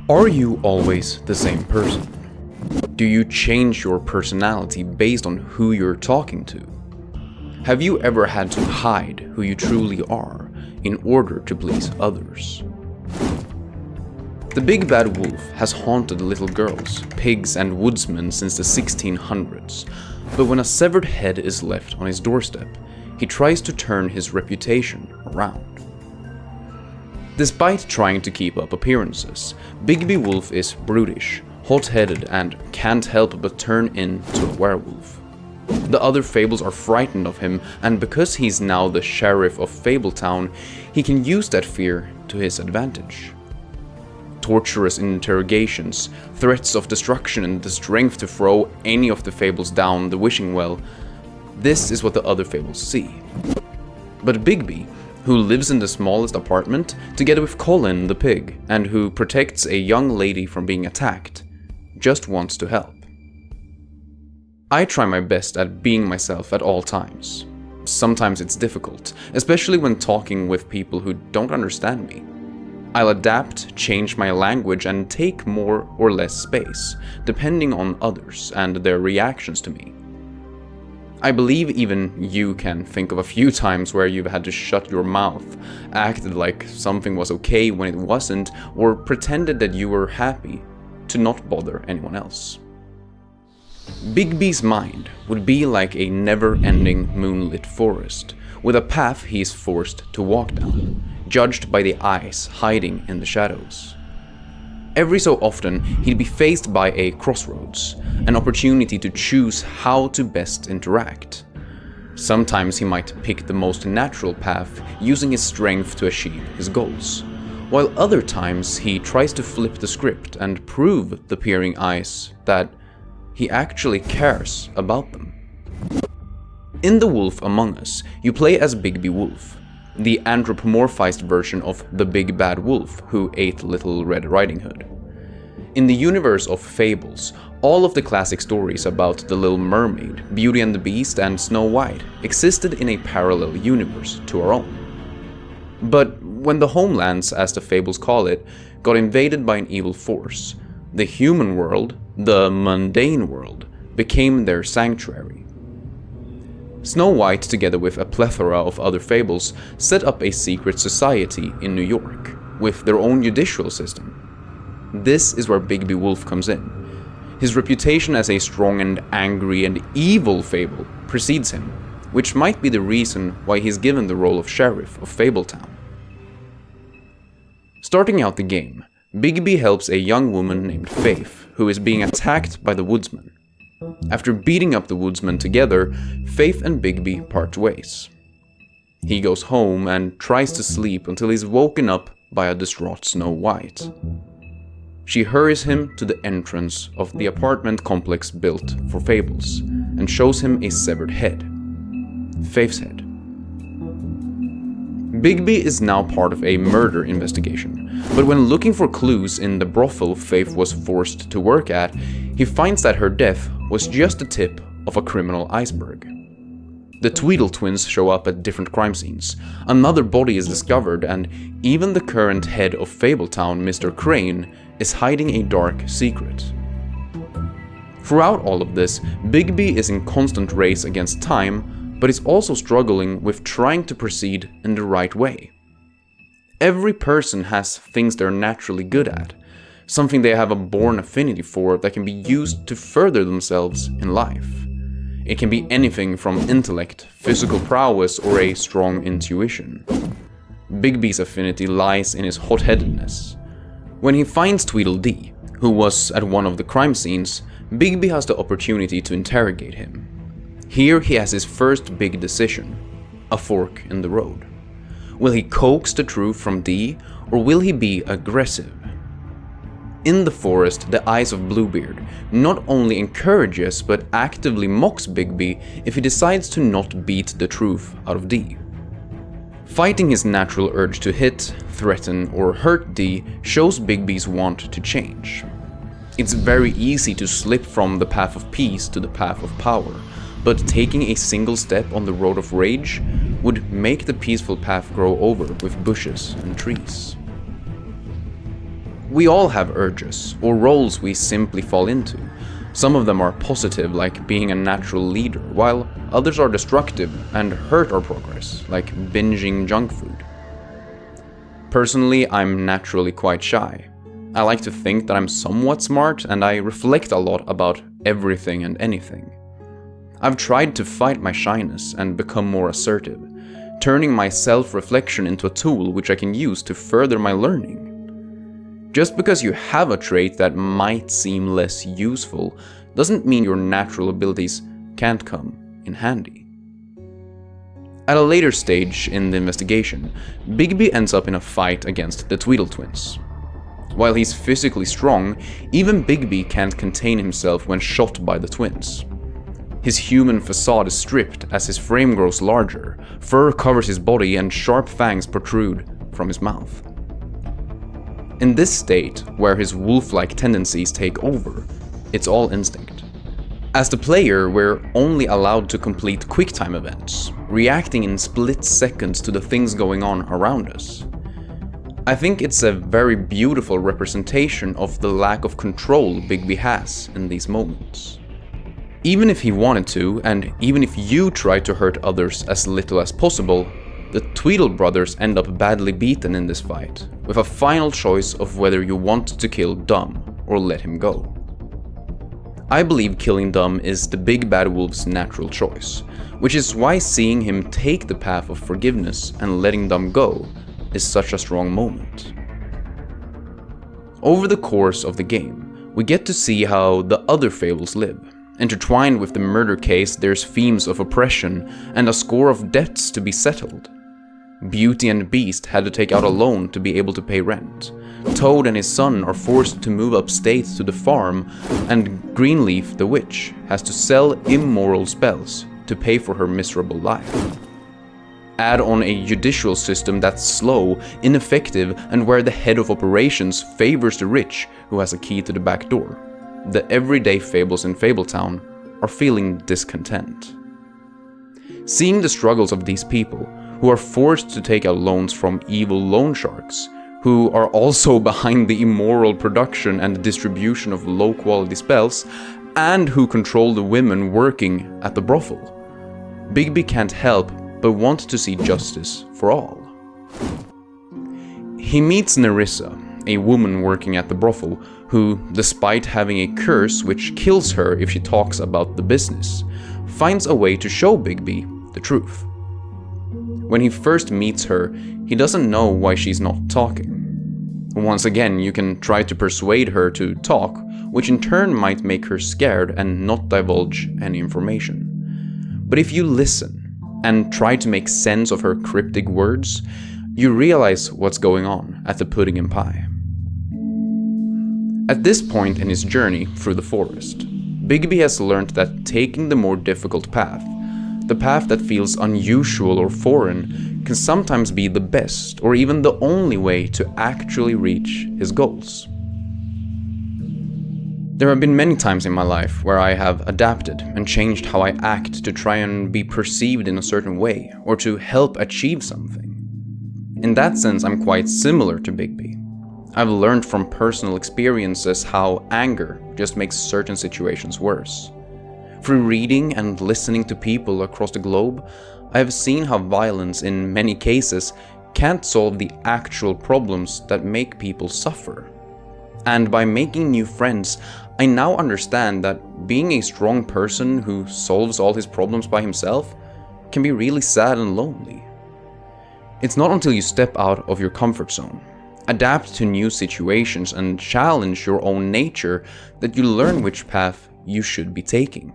Are you always the same person? Do you change your personality based on who you're talking to? Have you ever had to hide who you truly are in order to please others? The Big Bad Wolf has haunted little girls, pigs and woodsmen since the 1600s, but when a severed head is left on his doorstep, he tries to turn his reputation around. Despite trying to keep up appearances, Bigby Wolf is brutish, hot-headed and can't help but turn into a werewolf. The other Fables are frightened of him, and because he's now the sheriff of Fabletown, he can use that fear to his advantage. Torturous interrogations, threats of destruction and the strength to throw any of the Fables down the wishing well, this is what the other Fables see. But Bigby, who lives in the smallest apartment together with Colin the pig, and who protects a young lady from being attacked, just wants to help. I try my best at being myself at all times. Sometimes it's difficult, especially when talking with people who don't understand me. I'll adapt, change my language, and take more or less space, depending on others and their reactions to me. I believe even you can think of a few times where you've had to shut your mouth, acted like something was okay when it wasn't, or pretended that you were happy to not bother anyone else. Bigby's mind would be like a never-ending moonlit forest, with a path he is forced to walk down, judged by the eyes hiding in the shadows. Every so often, he'd be faced by a crossroads, an opportunity to choose how to best interact. Sometimes he might pick the most natural path, using his strength to achieve his goals, while other times he tries to flip the script and prove the peering eyes that he actually cares about them. In The Wolf Among Us, you play as Bigby Wolf, the anthropomorphized version of the Big Bad Wolf who ate Little Red Riding Hood. In the universe of Fables, all of the classic stories about the Little Mermaid, Beauty and the Beast, and Snow White existed in a parallel universe to our own. But when the homelands, as the Fables call it, got invaded by an evil force, the human world, the mundane world, became their sanctuary. Snow White, together with a plethora of other Fables, set up a secret society in New York, with their own judicial system. This is where Bigby Wolf comes in. His reputation as a strong and angry and evil Fable precedes him, which might be the reason why he's given the role of sheriff of Fabletown. Starting out the game, Bigby helps a young woman named Faith, who is being attacked by the woodsman. After beating up the woodsman together, Faith and Bigby part ways. He goes home and tries to sleep until he's woken up by a distraught Snow White. She hurries him to the entrance of the apartment complex built for Fables and shows him a severed head, Faith's head. Bigby is now part of a murder investigation, but when looking for clues in the brothel Faith was forced to work at, he finds that her death was just the tip of a criminal iceberg. The Tweedle twins show up at different crime scenes, another body is discovered, and even the current head of Fabletown, Mr. Crane, is hiding a dark secret. Throughout all of this, Bigby is in constant race against time, but is also struggling with trying to proceed in the right way. Every person has things they're naturally good at, something they have a born affinity for that can be used to further themselves in life. It can be anything from intellect, physical prowess, or a strong intuition. Bigby's affinity lies in his hot-headedness. When he finds Tweedledee, who was at one of the crime scenes, Bigby has the opportunity to interrogate him. Here he has his first big decision, a fork in the road. Will he coax the truth from Dee, or will he be aggressive? In the forest, the eyes of Bluebeard not only encourages but actively mocks Bigby if he decides to not beat the truth out of Dee. Fighting his natural urge to hit, threaten, or hurt Dee shows Bigby's want to change. It's very easy to slip from the path of peace to the path of power, but taking a single step on the road of rage would make the peaceful path grow over with bushes and trees. We all have urges, or roles we simply fall into. Some of them are positive, like being a natural leader, while others are destructive and hurt our progress, like binging junk food. Personally, I'm naturally quite shy. I like to think that I'm somewhat smart, and I reflect a lot about everything and anything. I've tried to fight my shyness and become more assertive, turning my self-reflection into a tool which I can use to further my learning. Just because you have a trait that might seem less useful doesn't mean your natural abilities can't come in handy. At a later stage in the investigation, Bigby ends up in a fight against the Tweedle twins. While he's physically strong, even Bigby can't contain himself when shot by the twins. His human facade is stripped as his frame grows larger, fur covers his body, and sharp fangs protrude from his mouth. In this state, where his wolf-like tendencies take over, it's all instinct. As the player, we're only allowed to complete QuickTime events, reacting in split seconds to the things going on around us. I think it's a very beautiful representation of the lack of control Bigby has in these moments. Even if he wanted to, and even if you try to hurt others as little as possible, the Tweedle brothers end up badly beaten in this fight, with a final choice of whether you want to kill Dumb or let him go. I believe killing Dumb is the big bad wolf's natural choice, which is why seeing him take the path of forgiveness and letting Dumb go is such a strong moment. Over the course of the game, we get to see how the other Fables live. Intertwined with the murder case, there's themes of oppression and a score of debts to be settled. Beauty and Beast had to take out a loan to be able to pay rent. Toad and his son are forced to move upstate to the farm, and Greenleaf the witch has to sell immoral spells to pay for her miserable life. Add on a judicial system that's slow, ineffective, and where the head of operations favors the rich who has a key to the back door. The everyday Fables in Fabletown are feeling discontent. Seeing the struggles of these people, who are forced to take out loans from evil loan sharks, who are also behind the immoral production and distribution of low-quality spells, and who control the women working at the brothel, Bigby can't help but want to see justice for all. He meets Nerissa, a woman working at the brothel, who, despite having a curse which kills her if she talks about the business, finds a way to show Bigby the truth. When he first meets her, he doesn't know why she's not talking. Once again, you can try to persuade her to talk, which in turn might make her scared and not divulge any information. But if you listen and try to make sense of her cryptic words, you realize what's going on at the Pudding and Pie. At this point in his journey through the forest, Bigby has learned that taking the more difficult path, the path that feels unusual or foreign, can sometimes be the best or even the only way to actually reach his goals. There have been many times in my life where I have adapted and changed how I act to try and be perceived in a certain way or to help achieve something. In that sense, I'm quite similar to Bigby. I've learned from personal experiences how anger just makes certain situations worse. Through reading and listening to people across the globe, I have seen how violence in many cases can't solve the actual problems that make people suffer. And by making new friends, I now understand that being a strong person who solves all his problems by himself can be really sad and lonely. It's not until you step out of your comfort zone, adapt to new situations, and challenge your own nature that you learn which path you should be taking.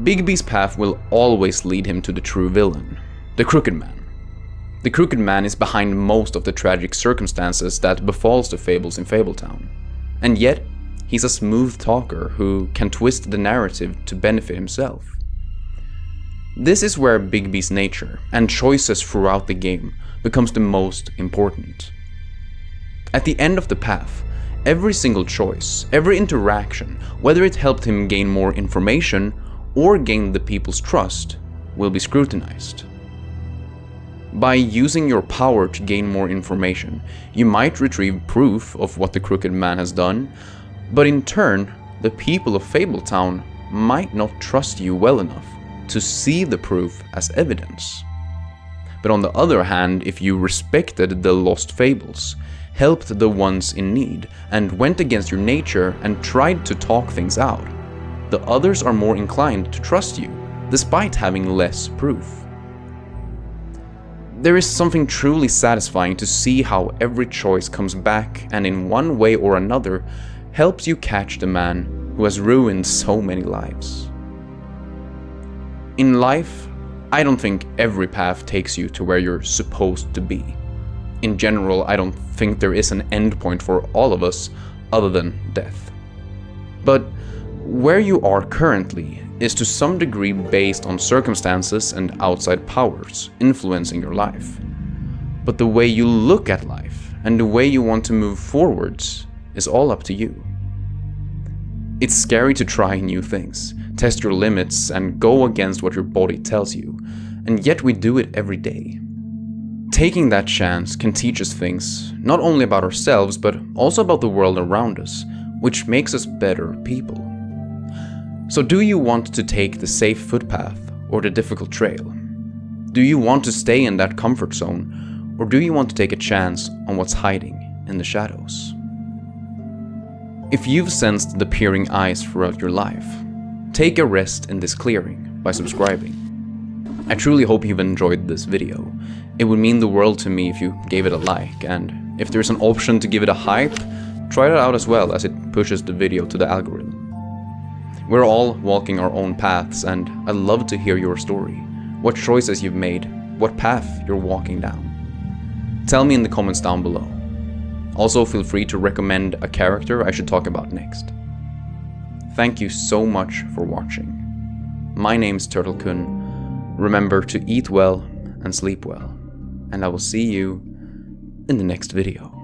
Bigby's path will always lead him to the true villain, the Crooked Man. The Crooked Man is behind most of the tragic circumstances that befalls the Fables in Fabletown, and yet he's a smooth talker who can twist the narrative to benefit himself. This is where Bigby's nature and choices throughout the game becomes the most important. At the end of the path, every single choice, every interaction, whether it helped him gain more information or gain the people's trust, will be scrutinized. By using your power to gain more information, you might retrieve proof of what the crooked man has done, but in turn, the people of Fabletown might not trust you well enough to see the proof as evidence. But on the other hand, if you respected the lost fables, helped the ones in need, and went against your nature and tried to talk things out, the others are more inclined to trust you, despite having less proof. There is something truly satisfying to see how every choice comes back and in one way or another helps you catch the man who has ruined so many lives. In life, I don't think every path takes you to where you're supposed to be. In general, I don't think there is an endpoint for all of us other than death. But where you are currently is to some degree based on circumstances and outside powers influencing your life. But the way you look at life and the way you want to move forwards is all up to you. It's scary to try new things, test your limits, and go against what your body tells you, and yet we do it every day. Taking that chance can teach us things, not only about ourselves, but also about the world around us, which makes us better people. So do you want to take the safe footpath or the difficult trail? Do you want to stay in that comfort zone, or do you want to take a chance on what's hiding in the shadows? If you've sensed the peering eyes throughout your life, take a rest in this clearing by subscribing. I truly hope you've enjoyed this video. It would mean the world to me if you gave it a like, and if there's an option to give it a hype, try it out as well, as it pushes the video to the algorithm. We're all walking our own paths, and I'd love to hear your story, what choices you've made, what path you're walking down. Tell me in the comments down below. Also, feel free to recommend a character I should talk about next. Thank you so much for watching. My name's Turtle-kun. Remember to eat well and sleep well, and I will see you in the next video.